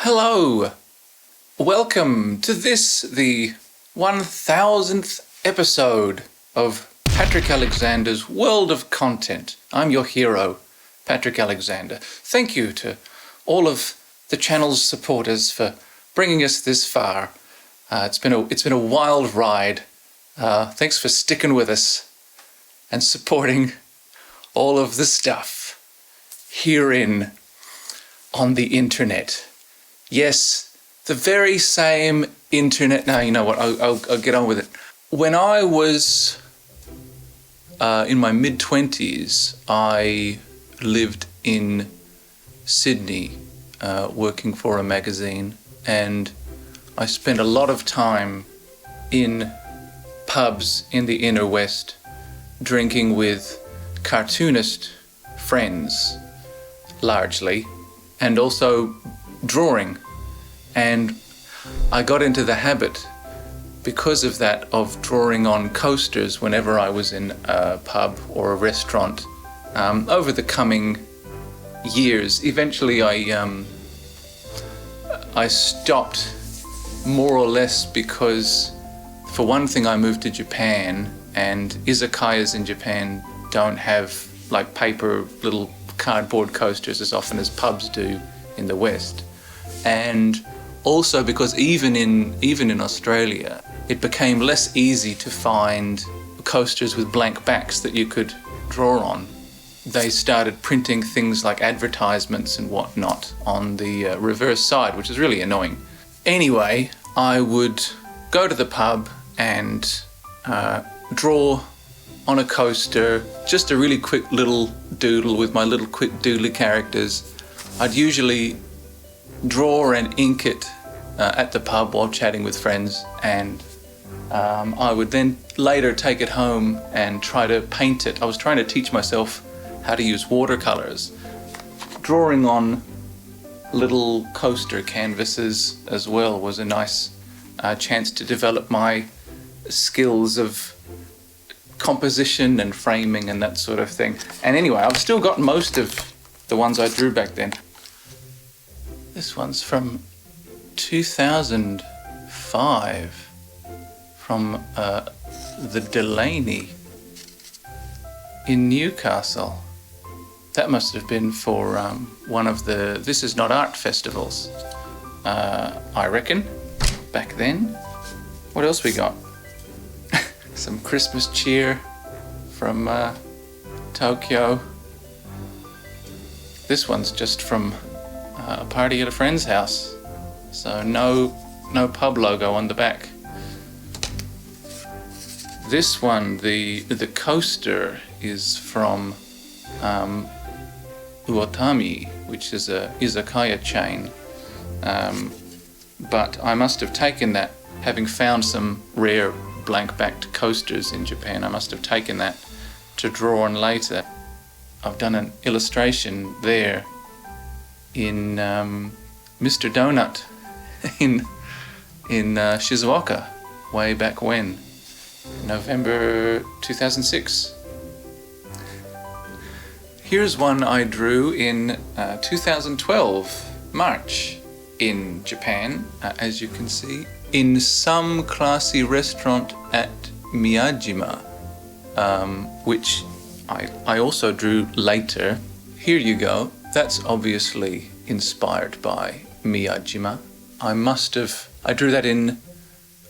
Hello, welcome to this, the 1000th episode of Patrick Alexander's World of Content. I'm your hero, Patrick Alexander. Thank you to all of the channel's supporters for bringing us this far. It's been a wild ride. Thanks for sticking with us and supporting all of the stuff herein on the internet. Yes, the very same internet. Now, you know what, I'll get on with it. When I was in my mid-20s, I lived in Sydney working for a magazine, and I spent a lot of time in pubs in the inner west, drinking with cartoonist friends, largely, and also drawing. And I got into the habit, because of that, of drawing on coasters whenever I was in a pub or a restaurant. Over the coming years, eventually I stopped, more or less because, for one thing, I moved to Japan, and izakayas in Japan don't have like paper little cardboard coasters as often as pubs do in the West. And also because even in Australia, it became less easy to find coasters with blank backs that you could draw on. They started printing things like advertisements and whatnot on the reverse side, which is really annoying. Anyway, I would go to the pub and draw on a coaster, just a really quick little doodle with my little quick doodly characters. I'd usually draw and ink it at the pub while chatting with friends, and I would then later take it home and try to paint it. I was trying to teach myself how to use watercolors. Drawing on little coaster canvases as well was a nice chance to develop my skills of composition and framing and that sort of thing. And anyway, I've still got most of the ones I drew back then. This one's from 2005, from the Delaney in Newcastle. That must have been for one of the This Is Not Art festivals, I reckon, back then. What else we got? Some Christmas cheer from Tokyo. This one's just from a party at a friend's house, so no pub logo on the back. This one, the coaster, is from Uotami, which is a izakaya chain, but I must have taken that, having found some rare blank-backed coasters in Japan, I must have taken that to draw on later. I've done an illustration there in Mr. Donut in Shizuoka, way back when, November 2006. Here's one I drew in 2012, March, in Japan, as you can see, in some classy restaurant at Miyajima, which I also drew later. Here you go. That's obviously inspired by Miyajima. I drew that in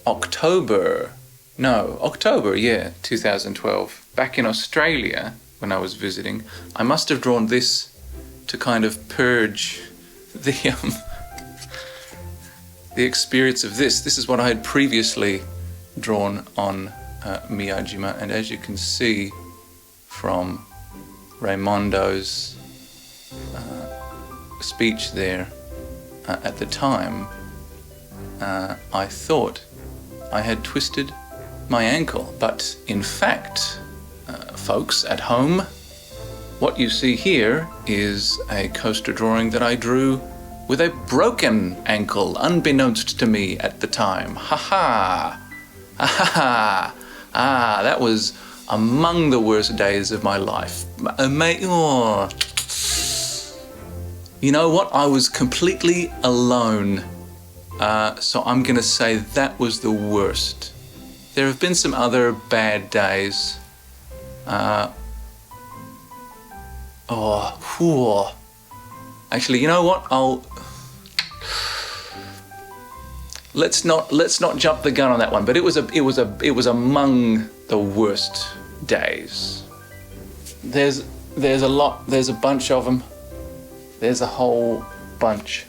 October, 2012. Back in Australia, when I was visiting, I must have drawn this to kind of purge the experience of this. This is what I had previously drawn on Miyajima, and as you can see from Raimondo's speech there at the time, I thought I had twisted my ankle, but in fact, folks at home, what you see here is a coaster drawing that I drew with a broken ankle, unbeknownst to me at the time. Ha ha! That was among the worst days of my life. You know what? I was completely alone. So I'm going to say that was the worst. There have been some other bad days. Actually, you know what? Let's not jump the gun on that one. But it was among the worst days. There's a lot. There's a bunch of them. There's a whole bunch.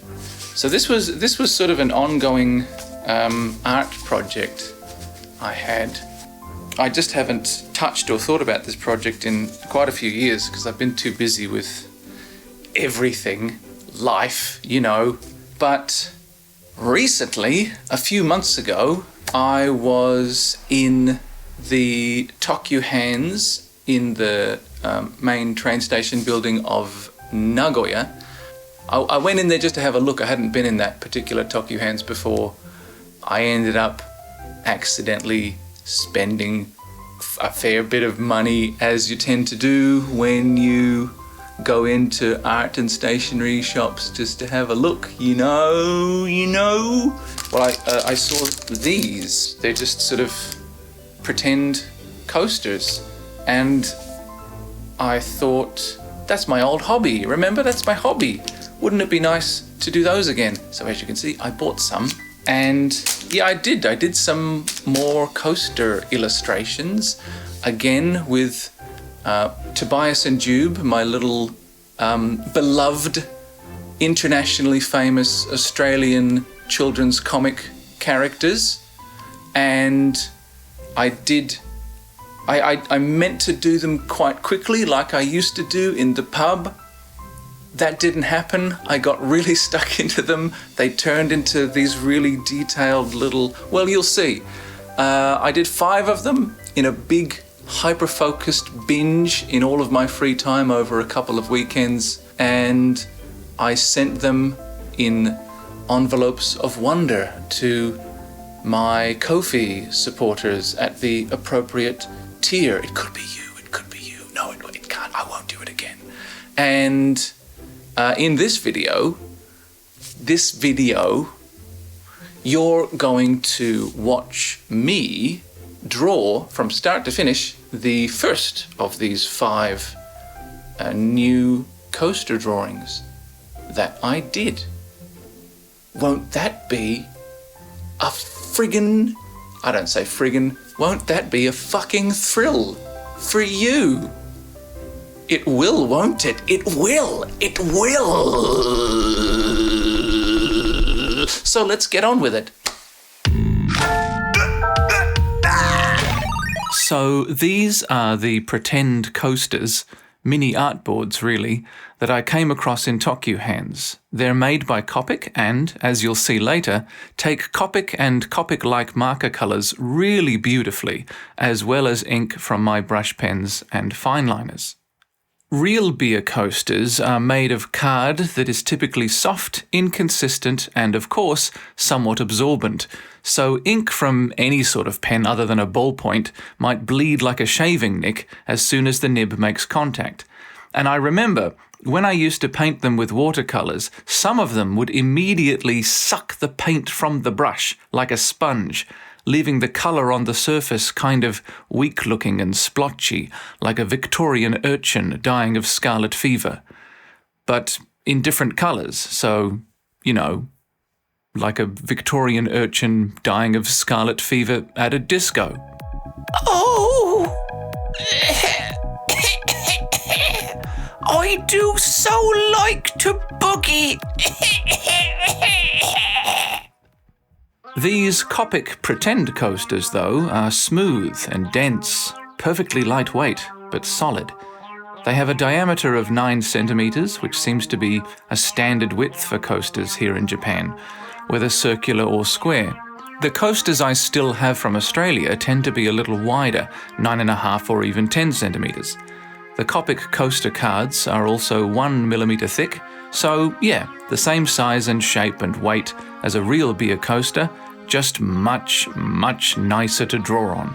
So this was sort of an ongoing art project I had. I just haven't touched or thought about this project in quite a few years because I've been too busy with everything, life, you know. But recently, a few months ago, I was in the Tokyu Hands in the main train station building of Nagoya. I went in there just to have a look. I hadn't been in that particular Tokyu Hands before. I ended up accidentally spending a fair bit of money, as you tend to do when you go into art and stationery shops just to have a look, you know. Well, I saw these. They're just sort of pretend coasters, and I thought, that's my old hobby. Remember, that's my hobby. Wouldn't it be nice to do those again? So as you can see, I bought some. And yeah, I did some more coaster illustrations, again with Tobias and Jube, my little beloved, internationally famous Australian children's comic characters. And I meant to do them quite quickly like I used to do in the pub. That didn't happen. I got really stuck into them. They turned into these really detailed little... Well, you'll see. I did 5 of them in a big, hyper-focused binge in all of my free time over a couple of weekends, and I sent them in envelopes of wonder to my Ko-fi supporters at the appropriate tier. It could be you. No, it can't. I won't do it again. And... in this video, you're going to watch me draw from start to finish the first of these 5 new coaster drawings that I did. Won't that be a friggin', I don't say friggin', won't that be a fucking thrill for you? It will, won't it? It will. So let's get on with it. So these are the pretend coasters, mini artboards really, that I came across in Tokyu Hands. They're made by Copic and, as you'll see later, take Copic and Copic-like marker colours really beautifully, as well as ink from my brush pens and fineliners. Real beer coasters are made of card that is typically soft, inconsistent, and of course, somewhat absorbent. So ink from any sort of pen other than a ballpoint might bleed like a shaving nick as soon as the nib makes contact. And I remember, when I used to paint them with watercolours, some of them would immediately suck the paint from the brush like a sponge, leaving the colour on the surface kind of weak-looking and splotchy, like a Victorian urchin dying of scarlet fever. But in different colours, so, you know, like a Victorian urchin dying of scarlet fever at a disco. Oh! I do so like to boogie! These Copic pretend coasters, though, are smooth and dense, perfectly lightweight, but solid. They have a diameter of 9 centimetres, which seems to be a standard width for coasters here in Japan, whether circular or square. The coasters I still have from Australia tend to be a little wider, 9.5 or even 10 centimetres. The Copic coaster cards are also 1 millimetre thick, so yeah, the same size and shape and weight as a real beer coaster, just much, much nicer to draw on.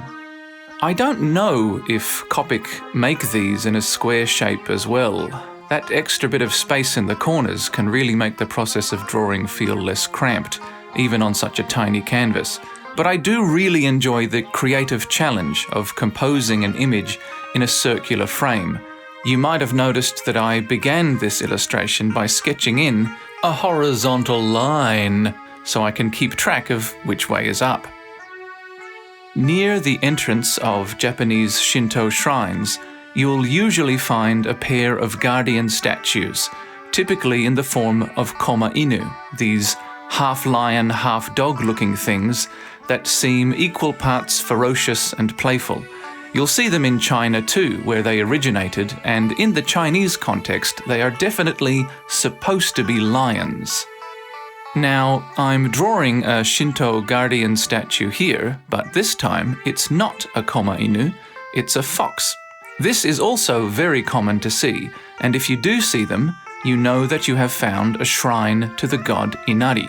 I don't know if Copic make these in a square shape as well. That extra bit of space in the corners can really make the process of drawing feel less cramped, even on such a tiny canvas. But I do really enjoy the creative challenge of composing an image in a circular frame. You might have noticed that I began this illustration by sketching in a horizontal line, so I can keep track of which way is up. Near the entrance of Japanese Shinto shrines, you'll usually find a pair of guardian statues, typically in the form of koma inu, these half-lion, half-dog-looking things that seem equal parts ferocious and playful. You'll see them in China too, where they originated, and in the Chinese context, they are definitely supposed to be lions. Now, I'm drawing a Shinto guardian statue here, but this time it's not a koma inu, it's a fox. This is also very common to see, and if you do see them, you know that you have found a shrine to the god Inari.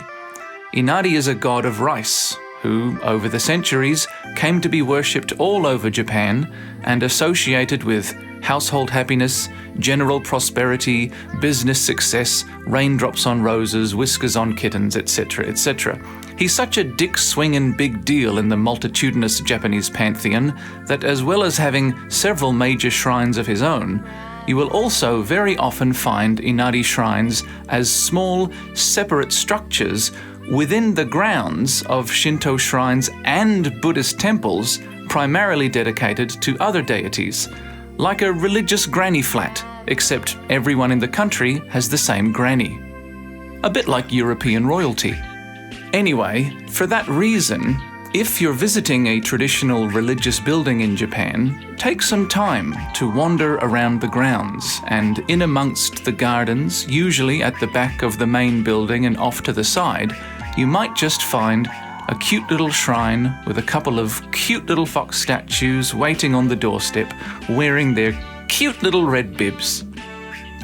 Inari is a god of rice, who, over the centuries, came to be worshipped all over Japan and associated with household happiness, general prosperity, business success, raindrops on roses, whiskers on kittens, etc., etc. He's such a dick-swingin' big deal in the multitudinous Japanese pantheon that, as well as having several major shrines of his own, you will also very often find Inari shrines as small, separate structures within the grounds of Shinto shrines and Buddhist temples primarily dedicated to other deities, like a religious granny flat, except everyone in the country has the same granny. A bit like European royalty. Anyway, for that reason, if you're visiting a traditional religious building in Japan, take some time to wander around the grounds, and in amongst the gardens, usually at the back of the main building and off to the side, you might just find a cute little shrine with a couple of cute little fox statues waiting on the doorstep, wearing their cute little red bibs.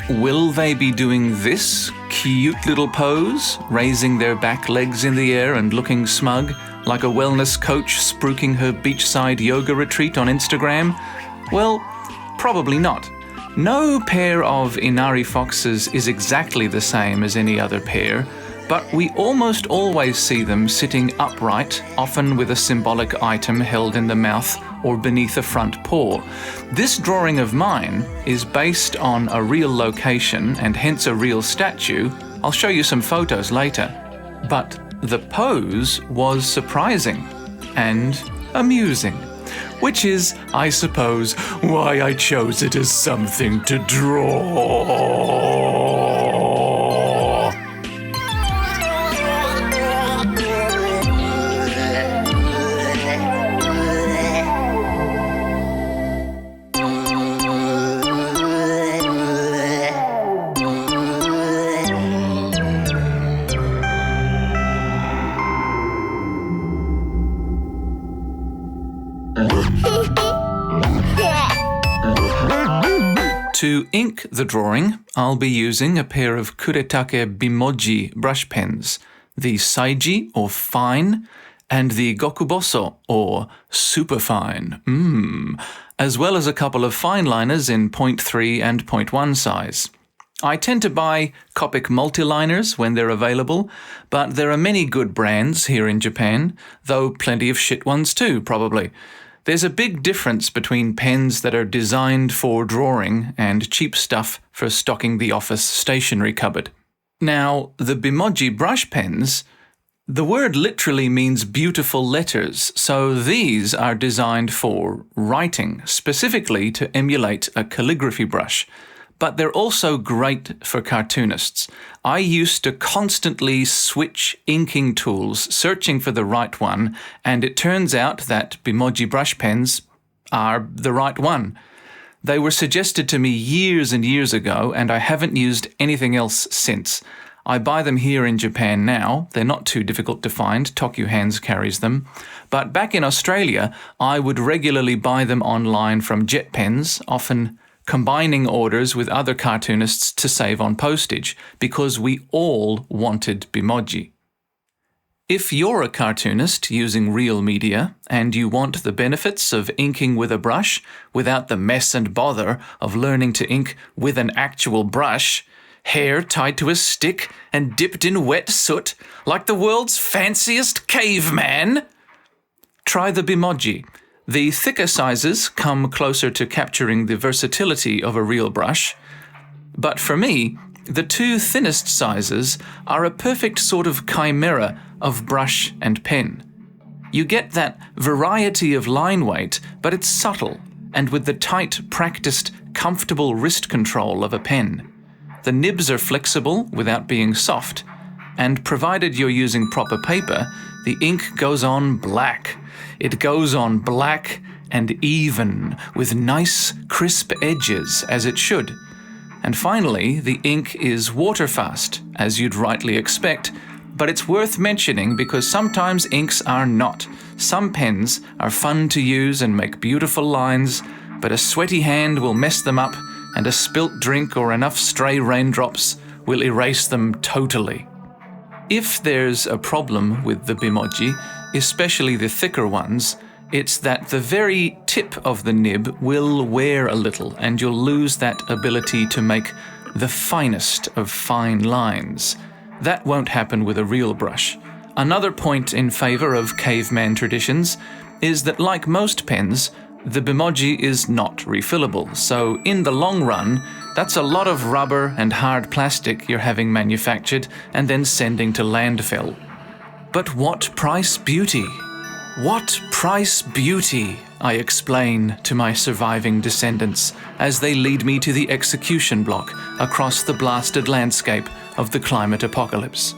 Will they be doing this cute little pose, raising their back legs in the air and looking smug, like a wellness coach spruiking her beachside yoga retreat on Instagram? Well, probably not. No pair of Inari foxes is exactly the same as any other pair, but we almost always see them sitting upright, often with a symbolic item held in the mouth or beneath a front paw. This drawing of mine is based on a real location and hence a real statue. I'll show you some photos later. But the pose was surprising and amusing, which is, I suppose, why I chose it as something to draw. To ink the drawing, I'll be using a pair of Kuretake Bimoji brush pens, the Saiji, or fine, and the Gokuboso, or superfine, as well as a couple of fine liners in 0.3 and 0.1 size. I tend to buy Copic multiliners when they're available, but there are many good brands here in Japan, though plenty of shit ones too, probably. There's a big difference between pens that are designed for drawing and cheap stuff for stocking the office stationery cupboard. Now, the Bimoji brush pens, the word literally means beautiful letters, so these are designed for writing, specifically to emulate a calligraphy brush. But they're also great for cartoonists. I used to constantly switch inking tools, searching for the right one, and it turns out that Bimoji brush pens are the right one. They were suggested to me years and years ago, and I haven't used anything else since. I buy them here in Japan now. They're not too difficult to find. Tokyu Hands carries them. But back in Australia, I would regularly buy them online from Jet Pens, often combining orders with other cartoonists to save on postage, because we all wanted Bimoji. If you're a cartoonist using real media and you want the benefits of inking with a brush without the mess and bother of learning to ink with an actual brush, hair tied to a stick and dipped in wet soot like the world's fanciest caveman, try the Bimoji. The thicker sizes come closer to capturing the versatility of a real brush, but for me, the two thinnest sizes are a perfect sort of chimera of brush and pen. You get that variety of line weight, but it's subtle and with the tight, practiced, comfortable wrist control of a pen. The nibs are flexible without being soft, and provided you're using proper paper, the ink goes on black. It goes on black and even, with nice, crisp edges, as it should. And finally, the ink is water-fast, as you'd rightly expect, but it's worth mentioning because sometimes inks are not. Some pens are fun to use and make beautiful lines, but a sweaty hand will mess them up, and a spilt drink or enough stray raindrops will erase them totally. If there's a problem with the Bimoji, especially the thicker ones, it's that the very tip of the nib will wear a little and you'll lose that ability to make the finest of fine lines. That won't happen with a real brush. Another point in favor of caveman traditions is that, like most pens, the Bimoji is not refillable, so in the long run, that's a lot of rubber and hard plastic you're having manufactured and then sending to landfill. But what price beauty? What price beauty, I explain to my surviving descendants as they lead me to the execution block across the blasted landscape of the climate apocalypse.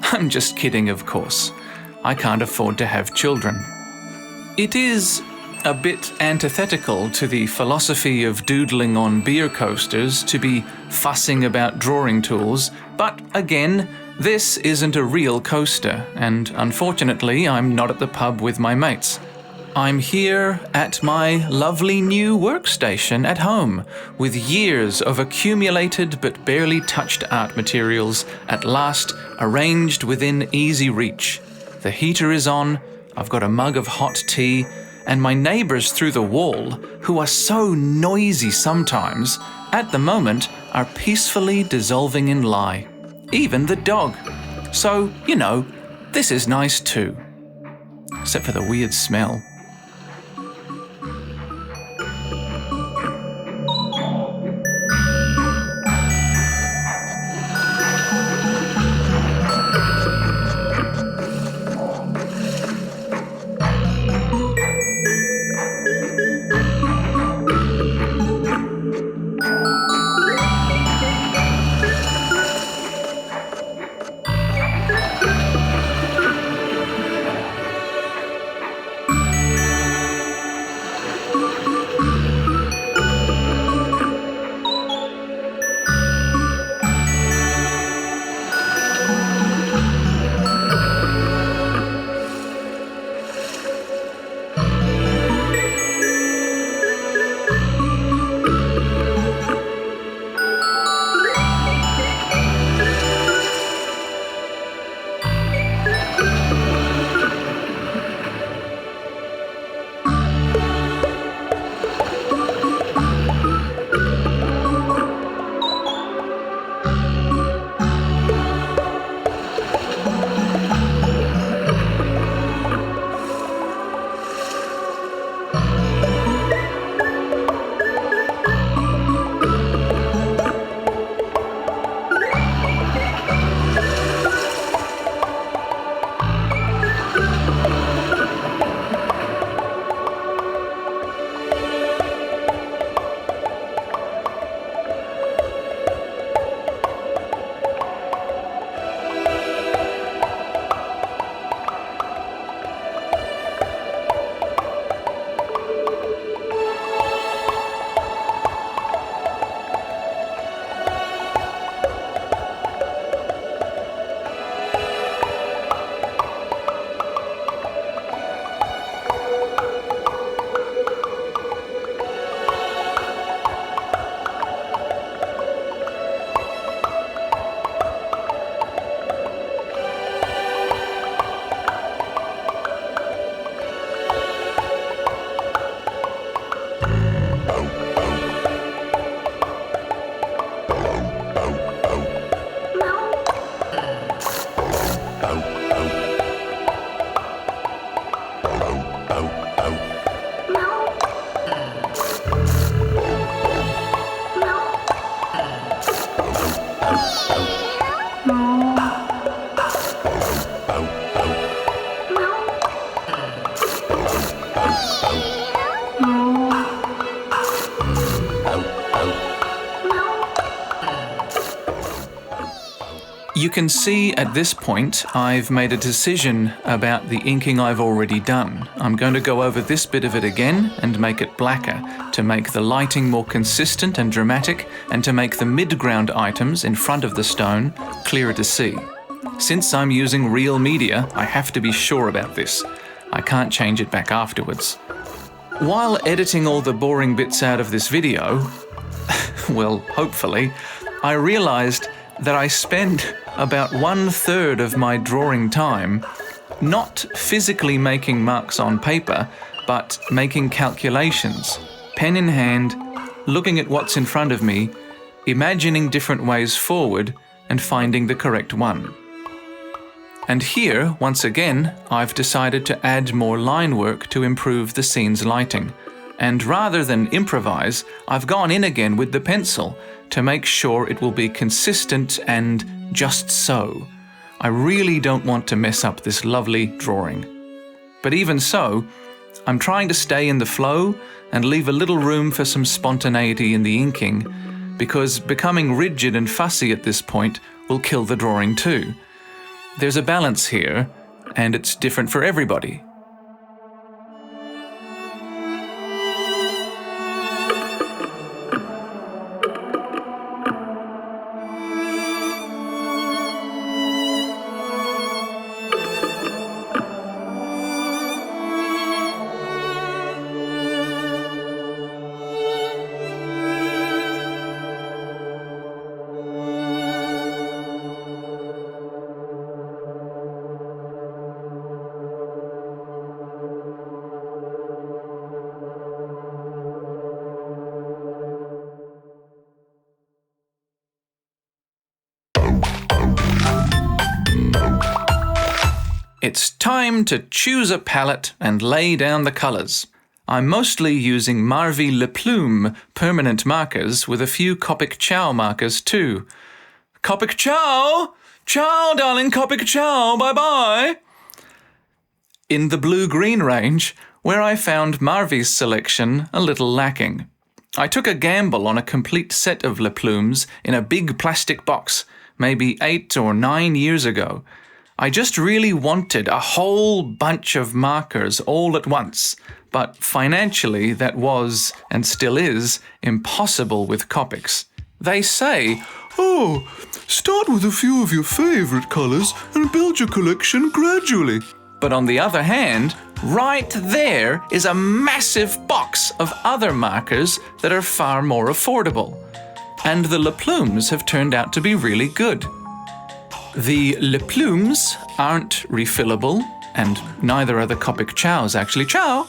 I'm just kidding, of course. I can't afford to have children. It is a bit antithetical to the philosophy of doodling on beer coasters to be fussing about drawing tools, but again, this isn't a real coaster, and unfortunately I'm not at the pub with my mates. I'm here at my lovely new workstation at home, with years of accumulated but barely touched art materials at last arranged within easy reach. The heater is on, I've got a mug of hot tea, and my neighbours through the wall, who are so noisy sometimes, at the moment are peacefully dissolving in lie. Even the dog. So, this is nice too. Except for the weird smell. You can see at this point I've made a decision about the inking I've already done. I'm going to go over this bit of it again and make it blacker to make the lighting more consistent and dramatic and to make the mid-ground items in front of the stone clearer to see. Since I'm using real media, I have to be sure about this. I can't change it back afterwards. While editing all the boring bits out of this video, well, hopefully, I realized that I spend about 1/3 of my drawing time not physically making marks on paper, but making calculations, pen in hand, looking at what's in front of me, imagining different ways forward, and finding the correct one. And here, once again, I've decided to add more line work to improve the scene's lighting. And rather than improvise, I've gone in again with the pencil to make sure it will be consistent and just so. I really don't want to mess up this lovely drawing. But even so, I'm trying to stay in the flow and leave a little room for some spontaneity in the inking, because becoming rigid and fussy at this point will kill the drawing too. There's a balance here, and it's different for everybody. It's time to choose a palette and lay down the colours. I'm mostly using Marvy Plume permanent markers with a few Copic Ciao markers too. Copic Ciao! Ciao, darling, Copic Ciao, bye-bye! In the blue-green range, where I found Marvy's selection a little lacking. I took a gamble on a complete set of Plumes in a big plastic box, maybe 8 or 9 years ago. I just really wanted a whole bunch of markers all at once, but financially that was, and still is, impossible with Copics. They say, "Oh, start with a few of your favourite colours and build your collection gradually." But on the other hand, right there is a massive box of other markers that are far more affordable. And the Plumes have turned out to be really good. The Plumes aren't refillable, and neither are the Copic Ciaos actually. Ciao!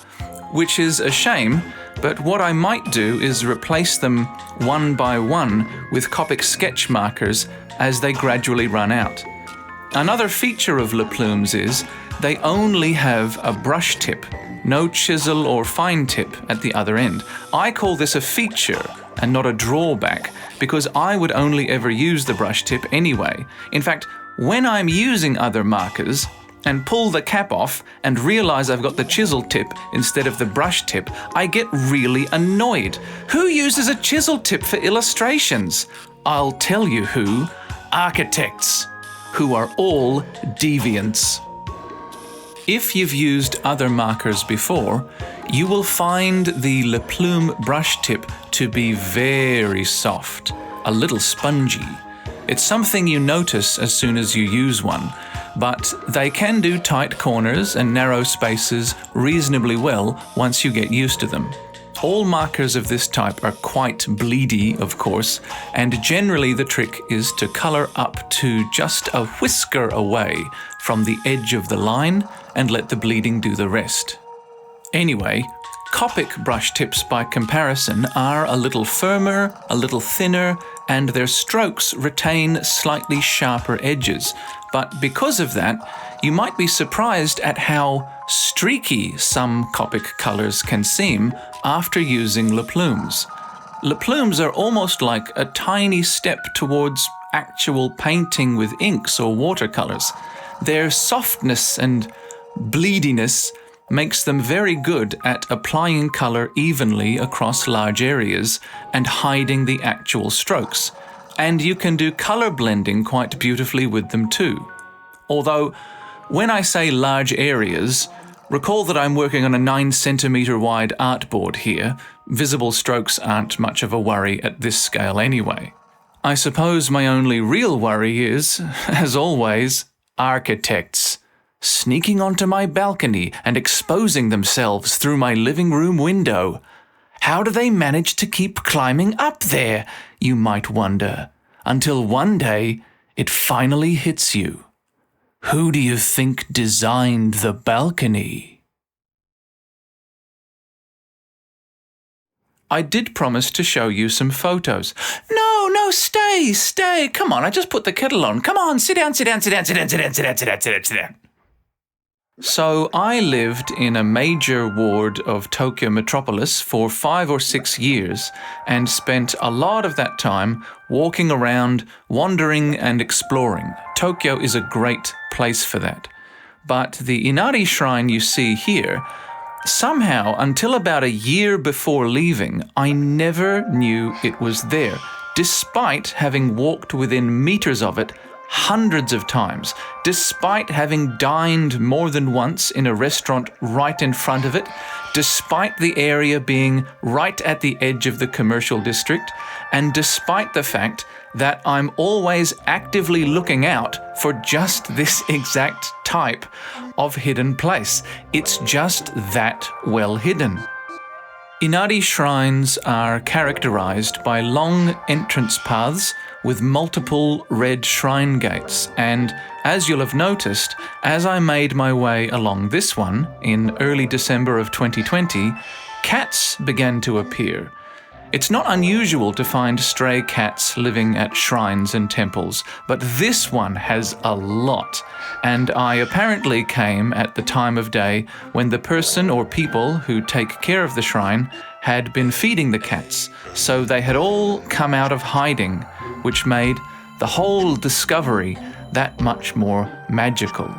Which is a shame, but what I might do is replace them one by one with Copic sketch markers as they gradually run out. Another feature of Plumes is they only have a brush tip, no chisel or fine tip at the other end. I call this a feature and not a drawback, because I would only ever use the brush tip anyway. In fact, when I'm using other markers and pull the cap off and realize I've got the chisel tip instead of the brush tip, I get really annoyed. Who uses a chisel tip for illustrations? I'll tell you who. Architects, who are all deviants. If you've used other markers before, you will find the Plume brush tip to be very soft, a little spongy. It's something you notice as soon as you use one, but they can do tight corners and narrow spaces reasonably well once you get used to them. All markers of this type are quite bleedy, of course, and generally the trick is to colour up to just a whisker away from the edge of the line and let the bleeding do the rest. Anyway, Copic brush tips by comparison are a little firmer, a little thinner, and their strokes retain slightly sharper edges. But because of that, you might be surprised at how streaky some Copic colours can seem after using Plumes. Plumes are almost like a tiny step towards actual painting with inks or watercolors. Their softness and bleediness makes them very good at applying color evenly across large areas and hiding the actual strokes. And you can do color blending quite beautifully with them too. Although, when I say large areas, recall that I'm working on a 9 centimetre wide artboard here. Visible strokes aren't much of a worry at this scale anyway. I suppose my only real worry is, as always, architects. Sneaking onto my balcony and exposing themselves through my living room window. How do they manage to keep climbing up there, you might wonder, until one day it finally hits you. Who do you think designed the balcony? I did promise to show you some photos. No, stay. Come on, I just put the kettle on. Come on, sit down. So I lived in a major ward of Tokyo metropolis for 5 or 6 years and spent a lot of that time walking around, wandering and exploring. Tokyo is a great place for that. But the Inari shrine you see here, somehow, until about a year before leaving, I never knew it was there, despite having walked within meters of it hundreds of times, despite having dined more than once in a restaurant right in front of it, despite the area being right at the edge of the commercial district, and despite the fact that I'm always actively looking out for just this exact type of hidden place. It's just that well hidden. Inari shrines are characterized by long entrance paths with multiple red shrine gates, and as you'll have noticed, as I made my way along this one in early December of 2020, cats began to appear. It's not unusual to find stray cats living at shrines and temples, but this one has a lot, and I apparently came at the time of day when the person or people who take care of the shrine had been feeding the cats, so they had all come out of hiding, which made the whole discovery that much more magical.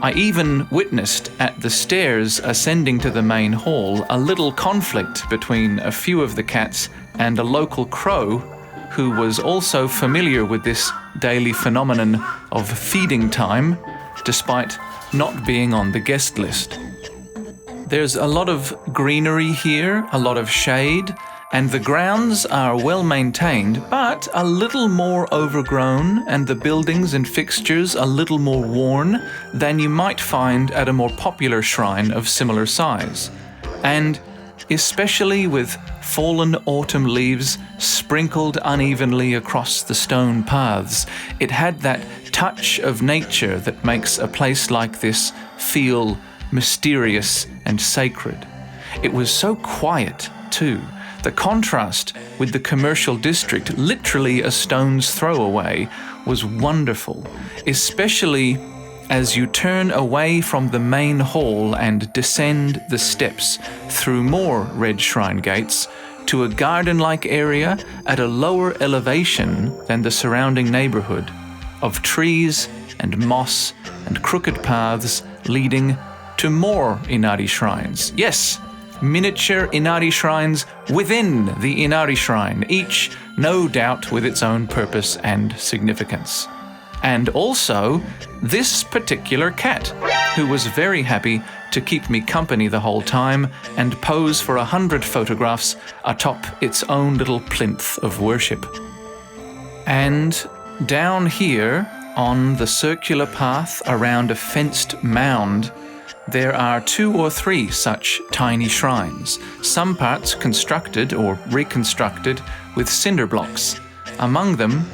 I even witnessed at the stairs ascending to the main hall a little conflict between a few of the cats and a local crow who was also familiar with this daily phenomenon of feeding time, despite not being on the guest list. There's a lot of greenery here, a lot of shade, and the grounds are well maintained, but a little more overgrown, and the buildings and fixtures a little more worn than you might find at a more popular shrine of similar size. And especially with fallen autumn leaves sprinkled unevenly across the stone paths, it had that touch of nature that makes a place like this feel mysterious and sacred. It was so quiet, too. The contrast with the commercial district, literally a stone's throw away, was wonderful, especially as you turn away from the main hall and descend the steps through more red shrine gates to a garden-like area at a lower elevation than the surrounding neighborhood, of trees and moss and crooked paths leading to more Inari shrines. Yes, miniature Inari shrines within the Inari shrine, each no doubt with its own purpose and significance. And also this particular cat, who was very happy to keep me company the whole time and pose for 100 photographs atop its own little plinth of worship. And down here on the circular path around a fenced mound, there are 2 or 3 such tiny shrines, some parts constructed or reconstructed with cinder blocks. Among them,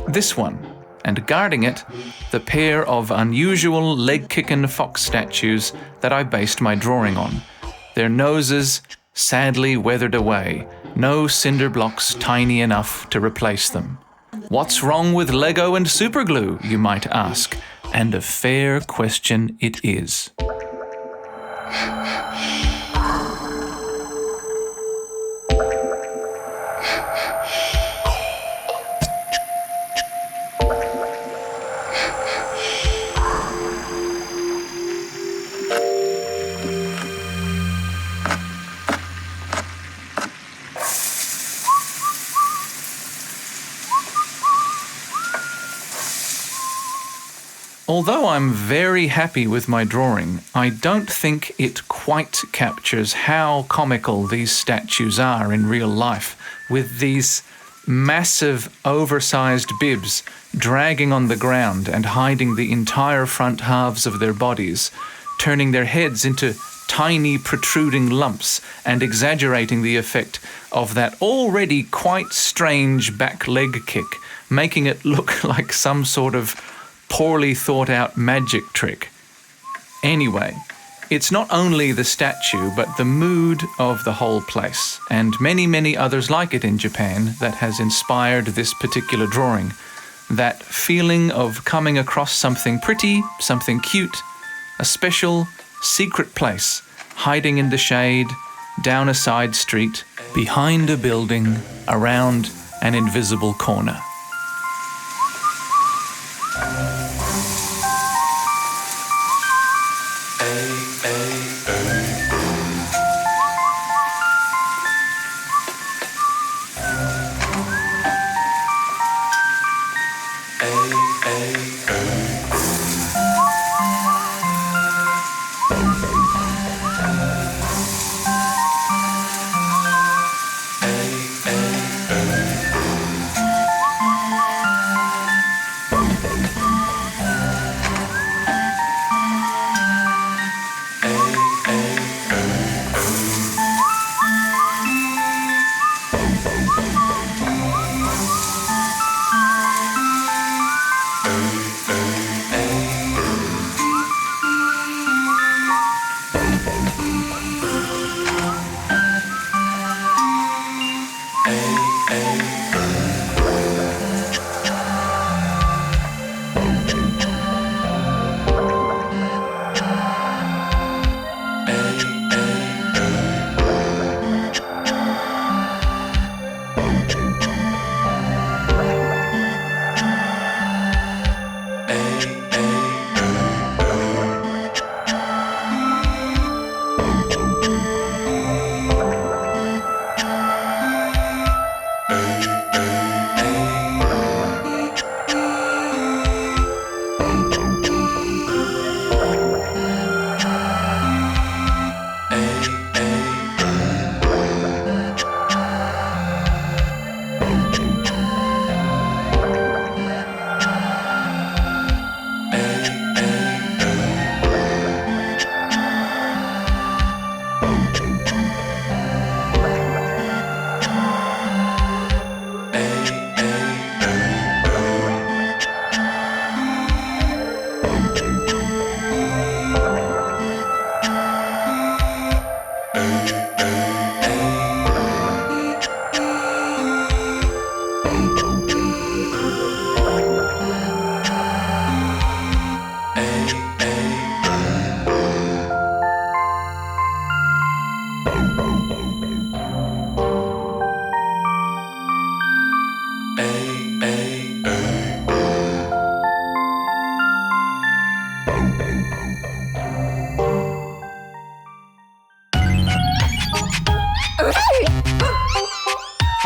this one, and guarding it, the pair of unusual leg-kicking fox statues that I based my drawing on. Their noses sadly weathered away, no cinder blocks tiny enough to replace them. What's wrong with Lego and superglue, you might ask, and a fair question it is. Although I'm very happy with my drawing, I don't think it quite captures how comical these statues are in real life, with these massive, oversized bibs dragging on the ground and hiding the entire front halves of their bodies, turning their heads into tiny protruding lumps and exaggerating the effect of that already quite strange back leg kick, making it look like some sort of poorly thought out magic trick. Anyway, it's not only the statue but the mood of the whole place, and many others like it in Japan, that has inspired this particular drawing. That feeling of coming across something pretty, something cute, a special, secret place, hiding in the shade, down a side street, behind a building, around an invisible corner.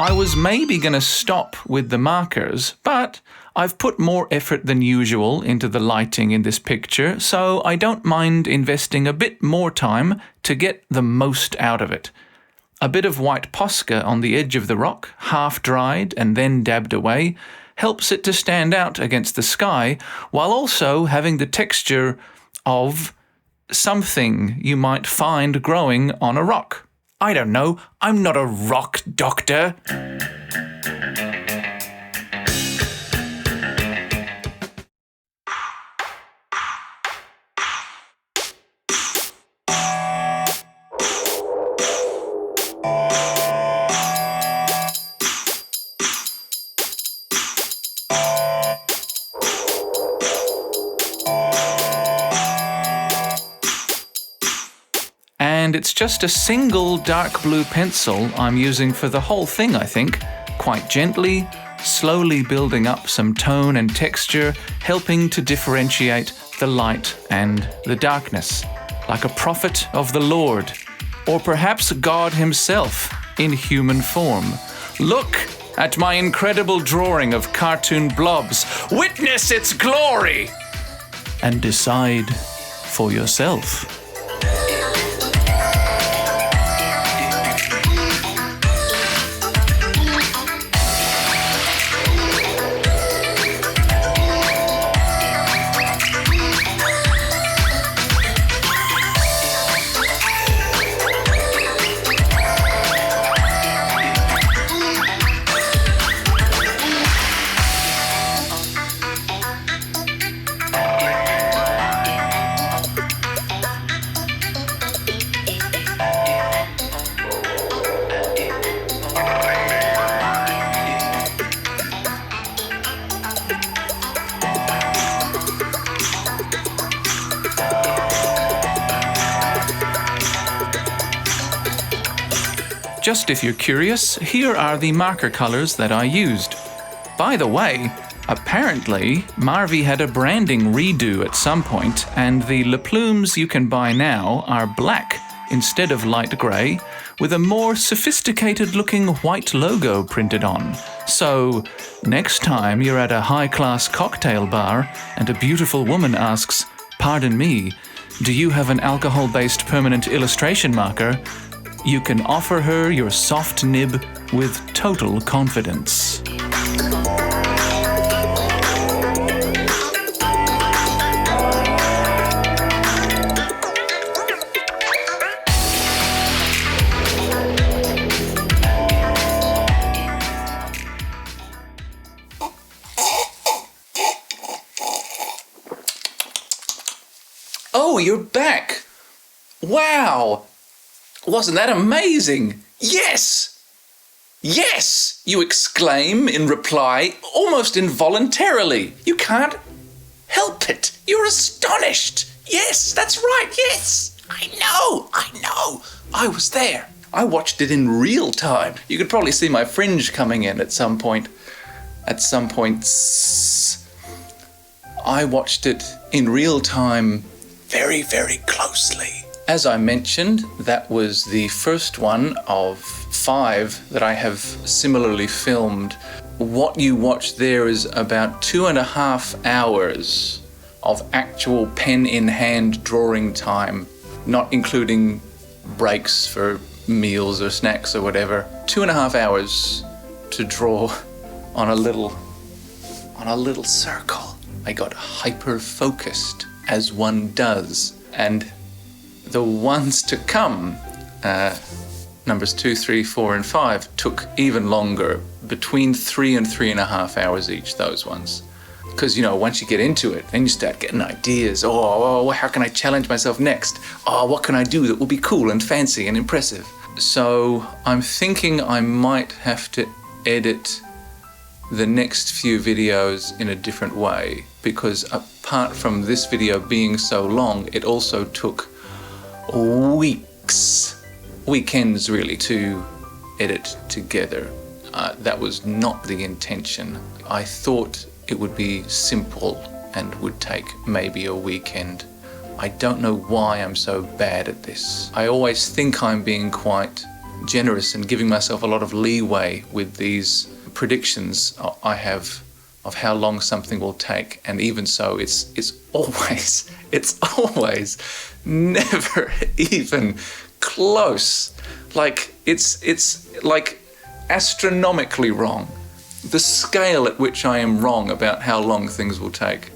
I was maybe going to stop with the markers, but I've put more effort than usual into the lighting in this picture, so I don't mind investing a bit more time to get the most out of it. A bit of white Posca on the edge of the rock, half dried and then dabbed away, helps it to stand out against the sky, while also having the texture of something you might find growing on a rock. I don't know, I'm not a rock doctor. And it's just a single dark blue pencil I'm using for the whole thing, I think. Quite gently, slowly building up some tone and texture, helping to differentiate the light and the darkness, like a prophet of the Lord, or perhaps God himself in human form. Look at my incredible drawing of cartoon blobs. Witness its glory! and decide for yourself. Just if you're curious, here are the marker colors that I used. By the way, apparently Marvy had a branding redo at some point, and the Plumes you can buy now are black instead of light grey, with a more sophisticated looking white logo printed on. So, next time you're at a high-class cocktail bar and a beautiful woman asks, "Pardon me, do you have an alcohol-based permanent illustration marker?" you can offer her your soft nib with total confidence. Oh, you're back! Wow! Wasn't that amazing? Yes! Yes! You exclaim in reply, almost involuntarily. You can't help it. You're astonished. Yes, that's right, yes! I know! I was there. I watched it in real time. You could probably see my fringe coming in at some point. I watched it in real time very, very closely. As I mentioned, that was the first one of 5 that I have similarly filmed. What you watch there is about 2.5 hours of actual pen-in-hand drawing time, not including breaks for meals or snacks or whatever. 2.5 hours to draw on a little circle. I got hyper-focused, as one does, and the ones to come, numbers 2, 3, 4, and 5, took even longer, between 3 and 3.5 hours each, those ones. Because, once you get into it, then you start getting ideas. Oh, how can I challenge myself next? Oh, what can I do that will be cool and fancy and impressive? So I'm thinking I might have to edit the next few videos in a different way, because apart from this video being so long, it also took weekends really to edit together. That was not the intention. I thought it would be simple and would take maybe a weekend. I don't know why I'm so bad at this. I always think I'm being quite generous and giving myself a lot of leeway with these predictions I have of how long something will take, and even so, it's always never even close. Like it's like astronomically wrong. The scale at which I am wrong about how long things will take.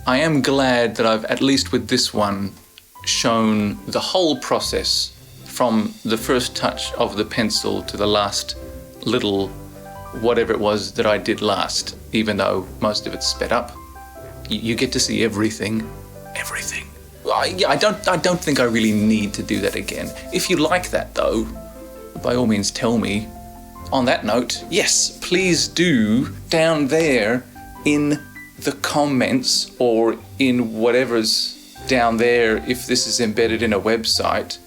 I am glad that I've, at least with this one, shown the whole process from the first touch of the pencil to the last little whatever it was that I did last, even though most of it's sped up. You get to see everything. I don't think I really need to do that again. If you like that though, by all means tell me. On that note, yes, please do down there in the comments or in whatever's down there if this is embedded in a website,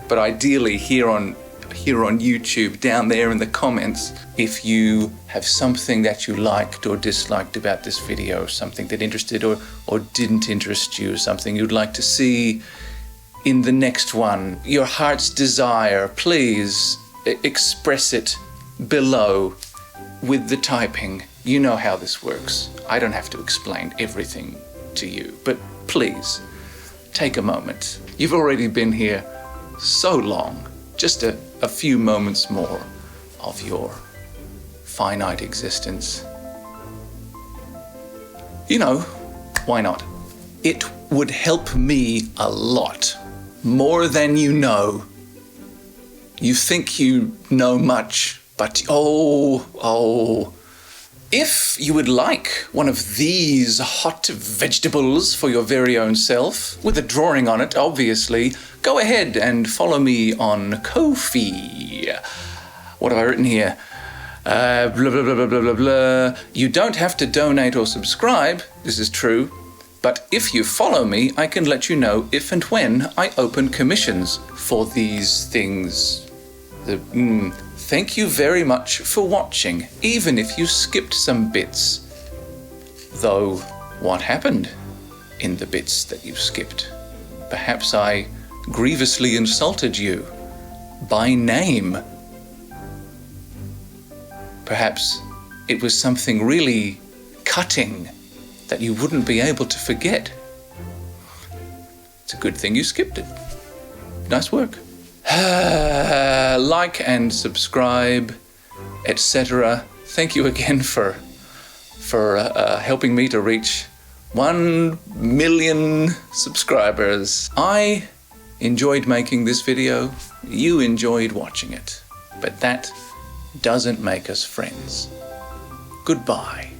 but ideally here on YouTube, down there in the comments, if you have something that you liked or disliked about this video, something that interested or didn't interest you, something you'd like to see in the next one, your heart's desire, please express it below with the typing. You know how this works. I don't have to explain everything to you. But please, take a moment. You've already been here so long. Just a few moments more of your finite existence. You know, why not? It would help me a lot, more than you know. You think you know much, but if you would like one of these hot vegetables for your very own self, with a drawing on it, obviously, go ahead and follow me on Ko-fi. What have I written here? Blah, blah, blah, blah, blah, blah, blah. You don't have to donate or subscribe, this is true, but if you follow me, I can let you know if and when I open commissions for these things. Thank you very much for watching, even if you skipped some bits. Though, what happened in the bits that you skipped? Perhaps I grievously insulted you by name. Perhaps it was something really cutting that you wouldn't be able to forget. It's a good thing you skipped it. Nice work. Like and subscribe, etc. Thank you again for helping me to reach 1 million subscribers. I enjoyed making this video. You enjoyed watching it. But that doesn't make us friends. Goodbye.